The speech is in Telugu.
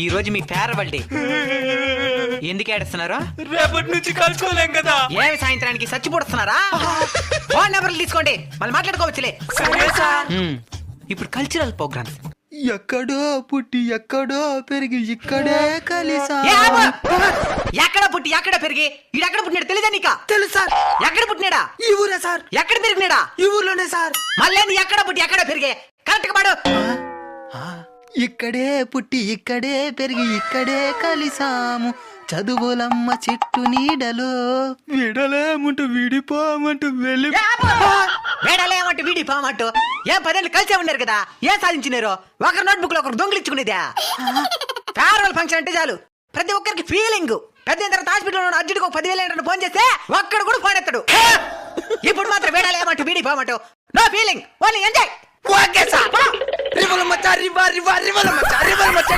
ఈ రోజు మీ ఫేర్వెల్ డే. ఎందుకు ఏడుస్తున్నారు? రేపటి నుంచి కలుసుకోలేం కదా. ఏమి సాయంత్రానికి చచ్చిపోతున్నారా? ఫోన్ నెంబర్లు తీసుకోండి, మళ్ళీ మాట్లాడుకోవచ్చులే. సరే సార్. ఇప్పుడు కల్చరల్ ప్రోగ్రామ్స్. ఎక్కడో పుట్టి ఎక్కడో పెరిగి ఇక్కడే కలిసా. ఎక్కడ పుట్టి ఎక్కడ పెరిగి ఈడెక్కడ పుట్టినాడు తెలియదా నీకా? తెలుసు సార్. ఎక్కడ పుట్టినాడా? ఈ ఊరే సార్. ఎక్కడ పెరిగినాడా? ఈ ఊర్లోనే సార్. మళ్ళీ ఎక్కడ పుట్టి ఎక్కడ పెరిగే కరెక్ట్ గా పాడు. ఇక్కడే పుట్టి ఇక్కడే పెరిగి ఇక్కడే కలిసాము, చదువులమ్మ చెట్టు నీడలో విడలేమంటూ విడిపోమంటూ వెళ్ళి. వేడలేమంటూ వీడి పామంటూ ఏం 10 ఏళ్ళు కలిసే ఉన్నారు కదా, ఏం సాధించినారు? ఒకరి నోట్బుక్ లో ఒకరు దొంగిలించుకునేదా? ఫేర్వెల్ ఫంక్షన్ అంటే చాలు ప్రతి ఒక్కరికి ఫీలింగ్. పెద్ద తర్వాత హాస్పిటల్ అర్జెంట్గా 10,000 ఫోన్ చేస్తే ఒక్కడు కూడా ఫోన్ ఎత్తాడు. ఇప్పుడు మాత్రం వేడాలేమంటూ వీడి పామంటూ no feeling, only enjoy. Okay sir. రివల మచ్చా రివా రివా రివల మచ్చా రివల మచ్చా.